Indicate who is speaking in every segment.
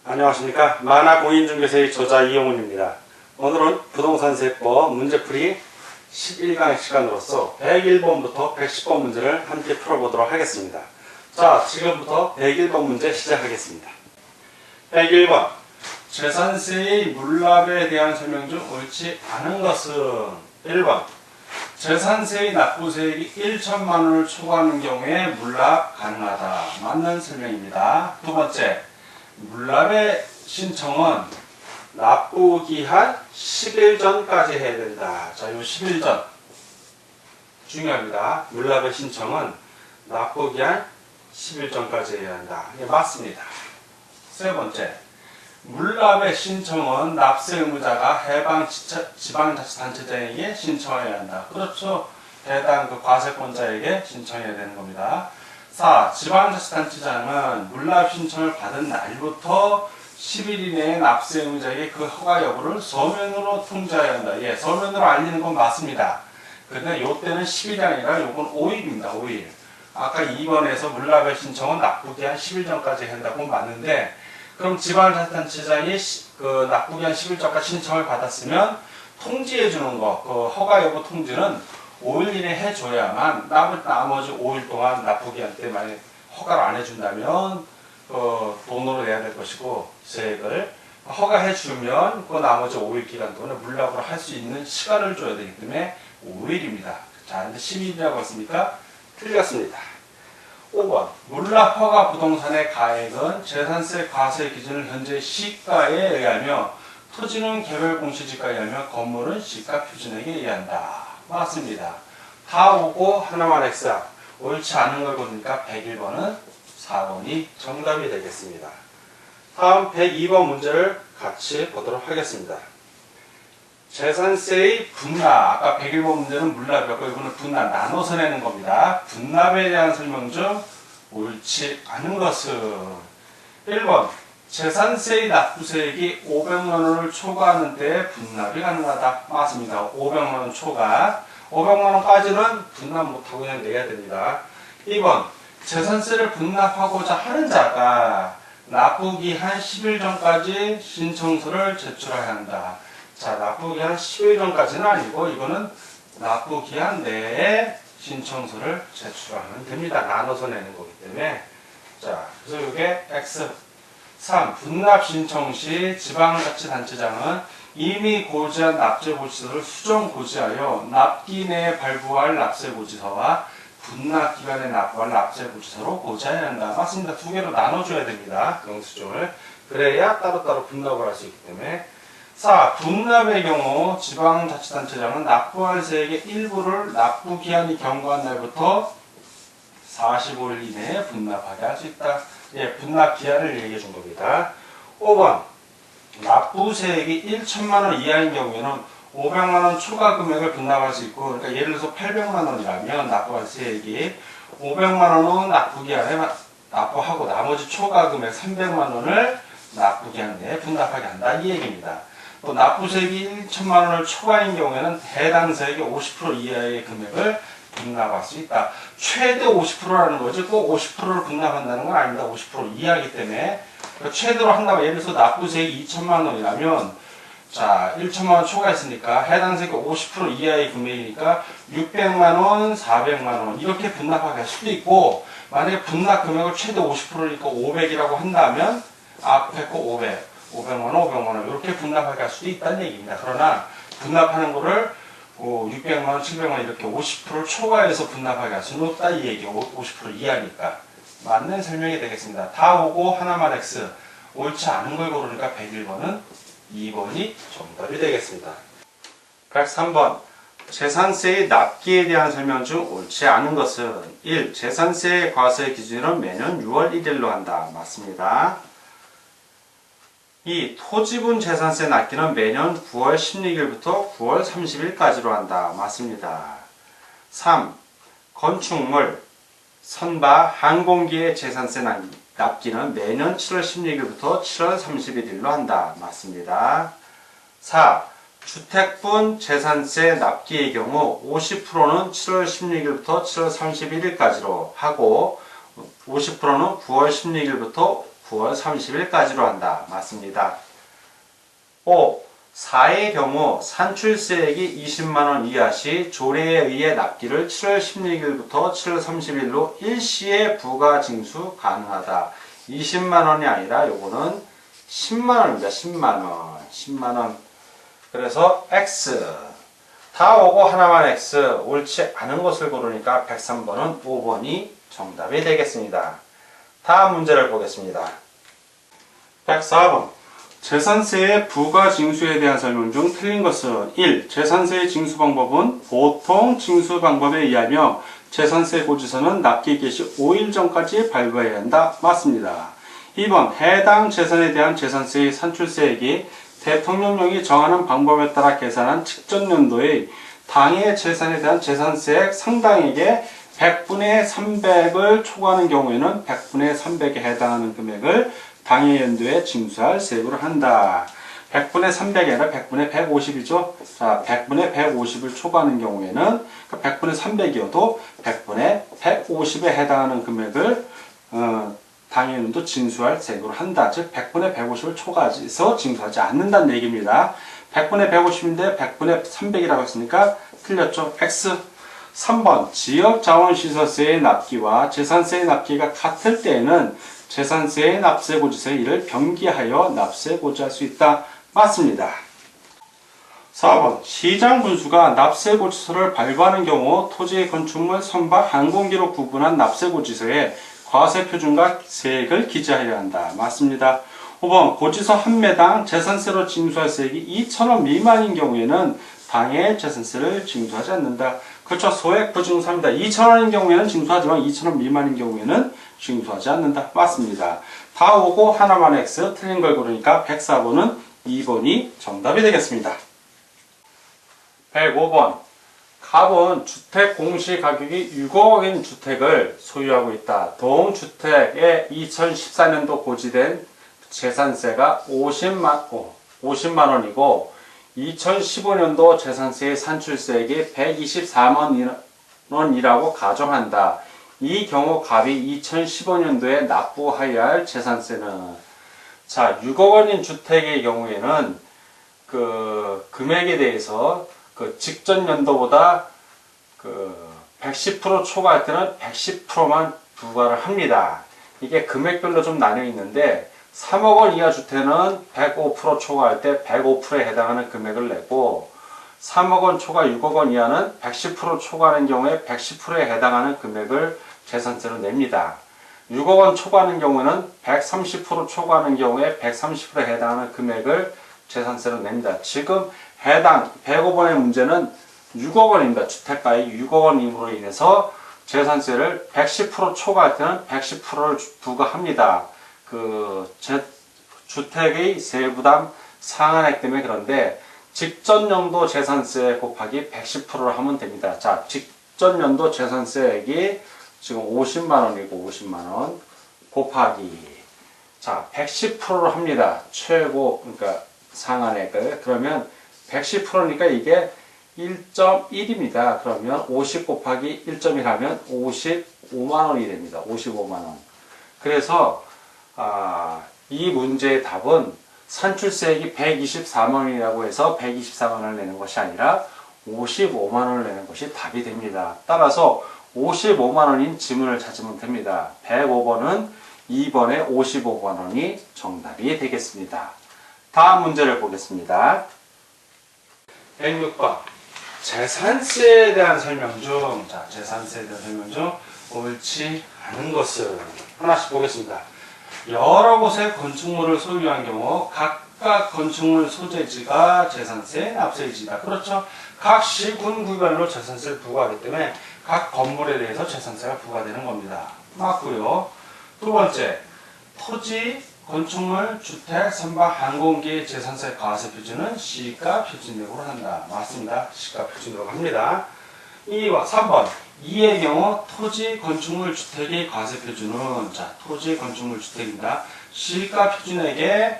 Speaker 1: 안녕하십니까. 만화공인중개사의 저자 이용훈입니다. 오늘은 부동산세법 문제풀이 11강 시간으로서 101번부터 110번 문제를 함께 풀어보도록 하겠습니다. 자, 지금부터 101번 문제 시작하겠습니다. 101번. 재산세의 물납에 대한 설명 중 옳지 않은 것은 1번. 재산세의 납부세액이 1천만 원을 초과하는 경우에 물납 가능하다. 맞는 설명입니다. 두 번째. 물납의 신청은 납부기한 10일 전까지 해야 된다. 자, 요 10일 전 중요합니다. 물납의 신청은 납부기한 10일 전까지 해야 한다. 이게 맞습니다. 세 번째, 물납의 신청은 납세 의무자가 해당 지방자치단체장에게 신청해야 한다. 그렇죠. 해당 그 과세권자에게 신청해야 되는 겁니다. 4. 지방자치단체장은 물납 신청을 받은 날부터 10일 이내에 납세 의무자에게 그 허가 여부를 서면으로 통지해야 한다. 예, 서면으로 알리는 건 맞습니다. 근데 요때는 10일이 아니라 요건 5일입니다. 5일. 아까 2번에서 물납의 신청은 납부기한 10일 전까지 한다고 맞는데, 그럼 지방자치단체장이 그 납부기한 10일 전까지 신청을 받았으면 통지해 주는 거, 그 허가 여부 통지는 5일 이내 해줘야만 나머지 5일 동안 납부기한 때 만약 허가를 안 해준다면 돈으로 내야 될 것이고, 세액을 허가해주면 그 나머지 5일 기간 동안에 물납을 할 수 있는 시간을 줘야 되기 때문에 5일입니다. 자, 근데 10일이라고 했습니까? 틀렸습니다. 5번. 물납 허가 부동산의 가액은 재산세 과세 기준을 현재 시가에 의하며 토지는 개별 공시지가에 의하며 건물은 시가 표준액에 의한다. 맞습니다. 다 오고 하나만 X야. 옳지 않은 걸 보니까 101번은 4번이 정답이 되겠습니다. 다음 102번 문제를 같이 보도록 하겠습니다. 재산세의 분납, 아까 101번 문제는 물납이었고 이거는 분납, 나눠서 내는 겁니다. 분납에 대한 설명 중 옳지 않은 것은 1번. 재산세의 납부세액이 500만 원을 초과하는 때 분납이 가능하다. 맞습니다. 500만 원 초과. 500만 원까지는 분납 못하고 그냥 내야 됩니다. 2번. 재산세를 분납하고자 하는 자가 납부기한 10일 전까지 신청서를 제출해야 한다. 자, 납부기한 10일 전까지는 아니고 이거는 납부기한 내에 신청서를 제출하면 됩니다. 나눠서 내는 거기 때문에. 자, 그래서 이게 X. 3. 분납 신청 시 지방자치단체장은 이미 고지한 납세고지서를 수정 고지하여 납기 내에 발부할 납세고지서와 분납 기간에 납부할 납세고지서로 고지해야 한다. 맞습니다. 두 개로 나눠줘야 됩니다. 영수증을. 그래야 따로따로 분납을 할 수 있기 때문에. 4. 분납의 경우 지방자치단체장은 납부할 세액의 일부를 납부기한이 경과한 날부터 45일 이내에 분납하게 할 수 있다. 예, 분납 기한을 얘기해 준 겁니다. 5번. 납부세액이 1천만 원 이하인 경우에는 500만 원 초과 금액을 분납할 수 있고, 그러니까 예를 들어서 800만 원이라면 납부할 세액이 500만 원은 납부기한에 납부하고 나머지 초과 금액 300만 원을 납부기한 내에 분납하게 한다. 이 얘기입니다. 또 납부세액이 1천만 원을 초과인 경우에는 해당 세액의 50% 이하의 금액을 분납할 수 있다. 최대 50%라는 거지, 꼭 50%를 분납한다는 건 아닙니다. 50% 이하이기 때문에. 그러니까 최대로 한다면, 예를 들어서 납부세액이 2천만 원이라면, 자, 1천만 원 초과했으니까 해당 세액의 50% 이하의 금액이니까 600만 원, 400만 원 이렇게 분납하게 할 수도 있고, 만약에 분납 금액을 최대 50%니까 500이라고 한다면 앞에 거 500만 원, 500만 원 이렇게 분납하게 할 수도 있다는 얘기입니다. 그러나 분납하는 거를 600만 원, 700만 원 이렇게 50% 초과해서 분납하게 할 수는 없다 이 얘기. 50% 이하니까. 맞는 설명이 되겠습니다. 다 오고 하나만 X. 옳지 않은 걸 고르니까 101번은 2번이 정답이 되겠습니다. 103번. 재산세의 납기에 대한 설명 중 옳지 않은 것은 1. 재산세의 과세 기준은 매년 6월 1일로 한다. 맞습니다. 2. 토지분 재산세 납기는 매년 9월 16일부터 9월 30일까지로 한다. 맞습니다. 3. 건축물, 선박, 항공기의 재산세 납기는 매년 7월 16일부터 7월 31일로 한다. 맞습니다. 4. 주택분 재산세 납기의 경우 50%는 7월 16일부터 7월 31일까지로 하고 50%는 9월 16일부터 9월 30일까지로 한다. 맞습니다. 5. 4의 경우 산출세액이 20만원 이하 시 조례에 의해 납기를 7월 16일부터 7월 30일로 일시에 부가 징수 가능하다. 20만원이 아니라 요거는 10만원입니다. 10만원. 10만원. 그래서 X. 다 오고 하나만 X. 옳지 않은 것을 고르니까 103번은 5번이 정답이 되겠습니다. 다음 문제를 보겠습니다. 104번. 재산세의 부가 징수에 대한 설명 중 틀린 것은 1. 재산세의 징수 방법은 보통 징수 방법에 의하며 재산세 고지서는 납기 개시 5일 전까지 발부해야 한다. 맞습니다. 2번. 해당 재산에 대한 재산세의 산출세액이 대통령령이 정하는 방법에 따라 계산한 직전연도의 당해 재산에 대한 재산세액 상당액의 100분의 300을 초과하는 경우에는 100분의 300에 해당하는 금액을 당해 연도에 징수할 세부를 한다. 100분의 300이 아니라 100분의 150이죠. 자, 100분의 150을 초과하는 경우에는 100분의 300이어도 100분의 150에 해당하는 금액을 당해 연도 징수할 세부를 한다. 즉 100분의 150을 초과해서 징수하지 않는다는 얘기입니다. 100분의 150인데 100분의 300이라고 했으니까 틀렸죠. X. 3번. 지역자원시설세의 납기와 재산세의 납기가 같을 때에는 재산세의 납세고지서의 이를 병기하여 납세고지할 수 있다. 맞습니다. 4번. 시장군수가 납세고지서를 발부하는 경우 토지, 건축물, 선박, 항공기로 구분한 납세고지서에 과세표준과 세액을 기재하여야 한다. 맞습니다. 5번. 고지서 한 매당 재산세로 징수할 세액이 2,000원 미만인 경우에는 당해 재산세를 징수하지 않는다. 그렇죠. 소액 부징수합니다. 2,000원인 경우에는 징수하지만 2,000원 미만인 경우에는 징수하지 않는다. 맞습니다. 다 오고 하나만 X. 틀린 걸 고르니까 104번은 2번이 정답이 되겠습니다. 105번. 갑은 주택 공시가격이 6억인 주택을 소유하고 있다. 동주택의 2014년도 고지된 재산세가 50만 원이고 2015년도 재산세의 산출세액이 124만 원이라고 가정한다. 이 경우 갑이 2015년도에 납부하여야 할 재산세는, 자, 6억 원인 주택의 경우에는 그 금액에 대해서 그 직전 연도보다 그 110% 초과할 때는 110%만 부과를 합니다. 이게 금액별로 좀 나뉘어 있는데 3억 원 이하 주택은 105% 초과할 때 105%에 해당하는 금액을 내고 3억 원 초과 6억 원 이하는 110% 초과하는 경우에 110%에 해당하는 금액을 재산세로 냅니다. 6억 원 초과하는 경우는 130% 초과하는 경우에 130%에 해당하는 금액을 재산세로 냅니다. 지금 해당 105번의 문제는 6억 원입니다. 주택가액 6억 원임으로 인해서 재산세를 110% 초과할 때는 110%를 부과합니다. 주택의 세부담 상한액 때문에. 그런데 직전연도 재산세 곱하기 110%를 하면 됩니다. 자, 직전연도 재산세액이 지금 50만원이고 50만원 곱하기, 자, 110%를 합니다. 최고, 그러니까 상한액을. 그러면 110%니까 이게 1.1입니다. 그러면 50 곱하기 1.1 하면 55만원이 됩니다. 55만원. 그래서 이 문제의 답은 산출세액이 124만원이라고 해서 124만원을 내는 것이 아니라 55만원을 내는 것이 답이 됩니다. 따라서 55만원인 지문을 찾으면 됩니다. 105번은 2번에 55만원이 정답이 되겠습니다. 다음 문제를 보겠습니다. 106번. 재산세에 대한 설명 중, 자, 재산세에 대한 설명 중 옳지 않은 것을 하나씩 보겠습니다. 여러 곳의 건축물을 소유한 경우 각각 건축물 소재지가 재산세 납세지이다. 그렇죠? 각 시군 구별로 재산세를 부과하기 때문에 각 건물에 대해서 재산세가 부과되는 겁니다. 맞고요. 두 번째, 토지, 건축물, 주택, 선박, 항공기의 재산세 과세 표준은 시가 표준액으로 한다. 맞습니다. 시가 표준으로 합니다. 2와 3번. 2의 경우 토지, 건축물, 주택의 과세 표준은, 자, 토지, 건축물, 주택입니다. 시가 표준액에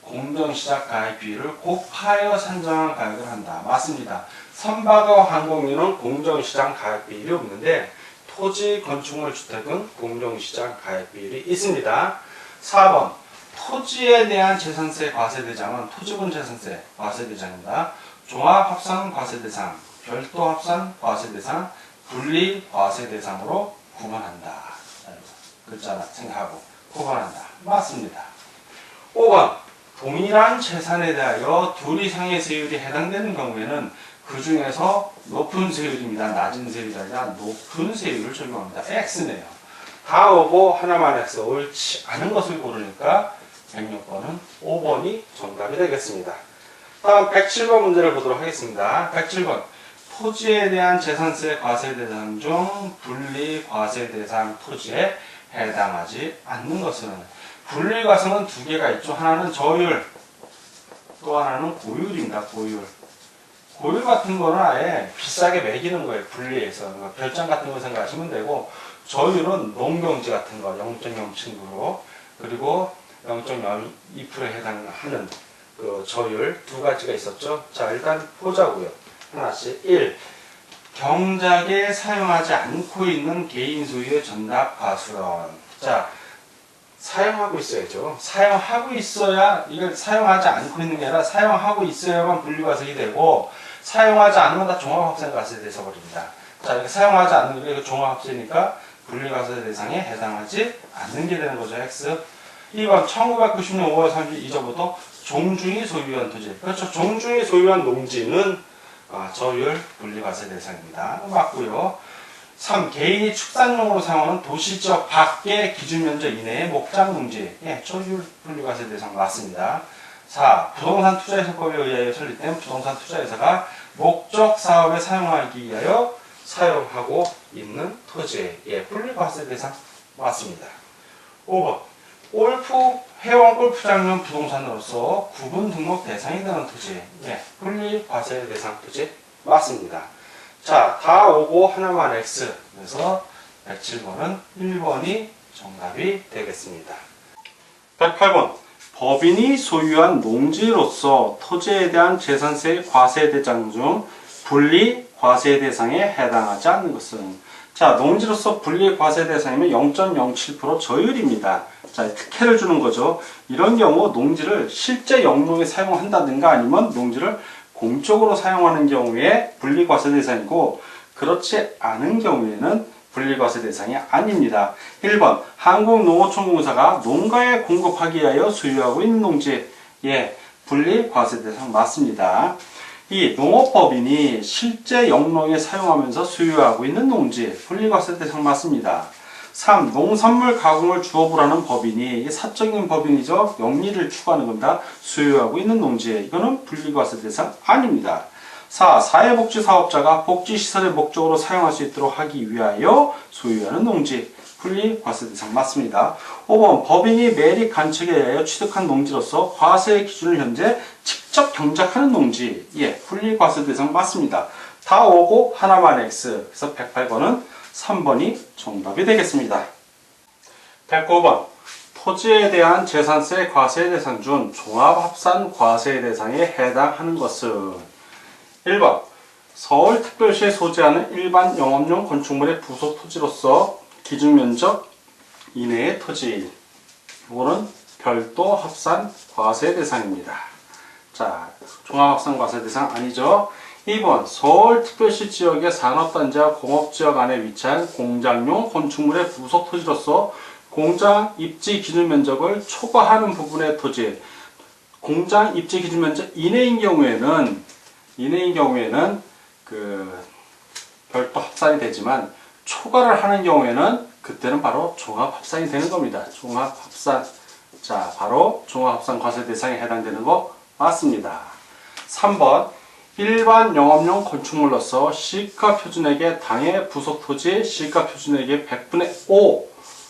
Speaker 1: 공정시작 가액 비율을 곱하여 산정한 가액을 한다. 맞습니다. 선박과 항공유는 공정시장 가액 비율이 없는데 토지, 건축물, 주택은 공정시장 가액 비율이 있습니다. 4번 토지에 대한 재산세 과세대상은 토지분 재산세 과세대상입니다. 종합합산 과세대상, 별도합산 과세대상, 분리과세대상으로 구분한다. 글자나 생각하고 구분한다. 맞습니다. 5번 동일한 재산에 대하여 둘 이상의 세율이 해당되는 경우에는 그 중에서 높은 세율입니다. 낮은 세율이 아니라 높은 세율을 적용합니다. X네요. 다 오고 하나만 X. 옳지 않은 것을 고르니까 106번은 5번이 정답이 되겠습니다. 다음 107번 문제를 보도록 하겠습니다. 107번 토지에 대한 재산세 과세대상 중 분리과세대상 토지에 해당하지 않는 것은 분리과세는 두 개가 있죠. 하나는 저율, 또 하나는 고율입니다. 고율 같은 거는 아예 비싸게 매기는 거예요. 분리해서. 별장 같은 거 생각하시면 되고, 저율은 농경지 같은 거 0.07%, 그리고 0.02%에 해당하는 그 저율 두 가지가 있었죠. 자, 일단 보자고요. 하나씩. 1. 경작에 사용하지 않고 있는 개인 소유의 전납 과수론. 자, 사용하고 있어야죠. 사용하고 있어야, 이걸 사용하지 않고 있는 게 아니라 사용하고 있어야만 분리과세이 되고, 사용하지 않으면 다 종합합산과세 돼서 버립니다. 자, 이렇게 사용하지 않는 게 이거 종합합세니까 분리과세 대상에 해당하지 않는 게 되는 거죠. X. 2번 1990년 5월 30일 이전부터 종중이 소유한 토지. 그렇죠. 종중이 소유한 농지는 저율 분리과세 대상입니다. 맞고요. 3. 개인이 축산용으로 사용하는 도시지역 밖의 기준면적 이내의 목장 농지. 예, 저율 분리과세 대상 맞습니다. 4. 부동산 투자회사법에 의하여 설립된 부동산 투자회사가 목적 사업에 사용하기 위하여 사용하고 있는 토지. 예, 분리과세 대상 맞습니다. 5번. 회원 골프장용 부동산으로서 구분 등록 대상이 되는 토지. 예, 분리과세 대상 토지 맞습니다. 자, 다 오고 하나만 X. 그래서 107번은 1번이 정답이 되겠습니다. 108번. 법인이 소유한 농지로서 토지에 대한 재산세 과세 대상 중 분리 과세 대상에 해당하지 않는 것은, 자, 농지로서 분리 과세 대상이면 0.07% 저율입니다. 자, 특혜를 주는 거죠. 이런 경우 농지를 실제 영농에 사용한다든가 아니면 농지를 공적으로 사용하는 경우에 분리 과세 대상이고, 그렇지 않은 경우에는 분리과세 대상이 아닙니다. 1번 한국농어촌공사가 농가에 공급하기 위하여 소유하고 있는 농지. 예, 분리과세 대상 맞습니다. 2. 농업법인이 실제 영농에 사용하면서 소유하고 있는 농지. 분리과세 대상 맞습니다. 3. 농산물 가공을 주업으로 하는 법인이 사적인 법인이죠. 영리를 추구하는 겁니다. 소유하고 있는 농지. 이거는 분리과세 대상 아닙니다. 4. 사회복지사업자가 복지시설의 목적으로 사용할 수 있도록 하기 위하여 소유하는 농지. 분리과세 대상 맞습니다. 5번 법인이 매립 간척에 의하여 취득한 농지로서 과세 기준을 현재 직접 경작하는 농지. 예, 분리과세 대상 맞습니다. 다 오고 하나만 X. 그래서 108번은 3번이 정답이 되겠습니다. 109번 토지에 대한 재산세 과세 대상 중 종합합산 과세 대상에 해당하는 것은 1번 서울특별시에 소재하는 일반 영업용 건축물의 부속 토지로서 기준면적 이내의 토지. 이거는 별도 합산 과세 대상입니다. 자, 종합합산 과세 대상 아니죠. 2번 서울특별시 지역의 산업단지와 공업지역 안에 위치한 공장용 건축물의 부속 토지로서 공장 입지 기준 면적을 초과하는 부분의 토지. 공장 입지 기준 면적 이내인 경우에는 그 별도 합산이 되지만 초과를 하는 경우에는 그때는 바로 종합합산이 되는 겁니다. 종합합산. 자, 바로 종합합산 과세 대상에 해당되는 거 맞습니다. 3번 일반 영업용 건축물로서 시가 표준액의 당해 부속 토지, 시가 표준액의 100분의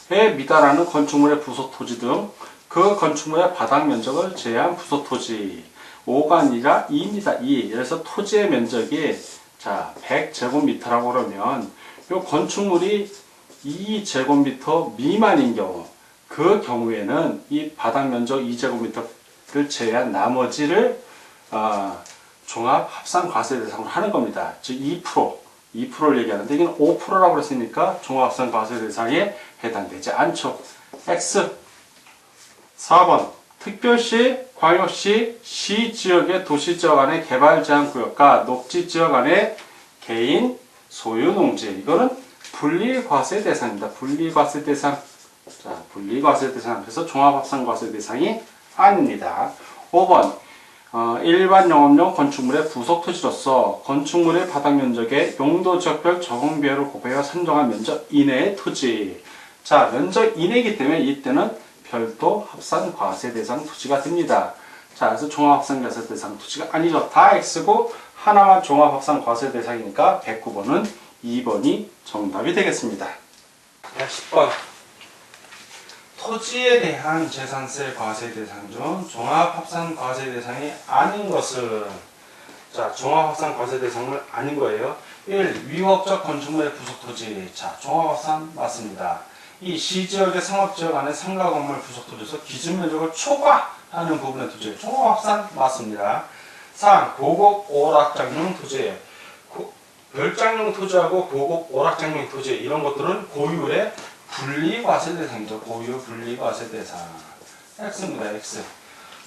Speaker 1: 5에 미달하는 건축물의 부속 토지 등 그 건축물의 바닥 면적을 제외한 부속 토지. 5가 아니라 2입니다. 2. 그래서 토지의 면적이 자 100제곱미터라고 그러면 이 건축물이 2제곱미터 미만인 경우, 그 경우에는 이 바닥 면적 2제곱미터를 제외한 나머지를 종합 합산 과세 대상으로 하는 겁니다. 즉 2%를 얘기하는데 이건 5%라고 그랬으니까 종합 합산 과세 대상에 해당되지 않죠. X. 4번 특별시, 광역시, 시지역의 도시지역 안의 개발제한구역과 녹지지역 안의 개인 소유 농지. 이거는 분리과세 대상입니다. 분리과세 대상. 자, 분리과세 대상 앞에서 종합합산과세 대상이 아닙니다. 5번 일반 영업용 건축물의 부속토지로서 건축물의 바닥 면적의 용도지역별 적용비율을 곱하여 산정한 면적 이내의 토지. 자, 면적 이내이기 때문에 이때는 별도 합산과세 대상 토지가 됩니다. 자, 그래서 종합합산과세 대상 토지가 아니죠. 다 X고 하나만 종합합산과세 대상이니까 109번은 2번이 정답이 되겠습니다. 10번 토지에 대한 재산세 과세 대상 중 종합합산과세 대상이 아닌 것은, 자, 종합합산과세 대상은 아닌 거예요. 1. 위법적 건축물의 부속토지. 자, 종합합산 맞습니다. 2. 시지역의 상업지역 안에 상가 건물 부속토지에서 기준면적을 초과하는 부분의 토지. 종합합산 맞습니다. 3. 고급 오락장용 토지. 별장용 토지하고 고급 오락장용 토지, 이런 것들은 고유의 분리과세 대상이죠. 고유 분리과세 대상. X입니다. X.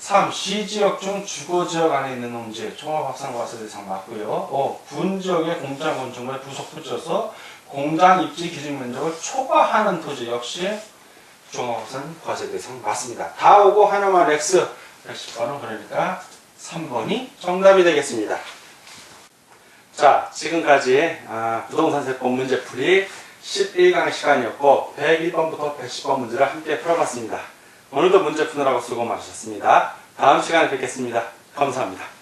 Speaker 1: 3. 시지역 중 주거지역 안에 있는 농지. 종합합산과세 대상 맞고요. 5. 군지역의 공장 건축물의 부속토지여서 공장 입지 기준 면적을 초과하는 토지. 역시 종합합산과세 대상 맞습니다. 다 오고 하나만 X. 110번은 그러니까 3번이 정답이 되겠습니다. 자, 지금까지 부동산 세법 문제풀이 11강의 시간이었고 101번부터 110번 문제를 함께 풀어봤습니다. 오늘도 문제 푸느라고 수고 많으셨습니다. 다음 시간에 뵙겠습니다. 감사합니다.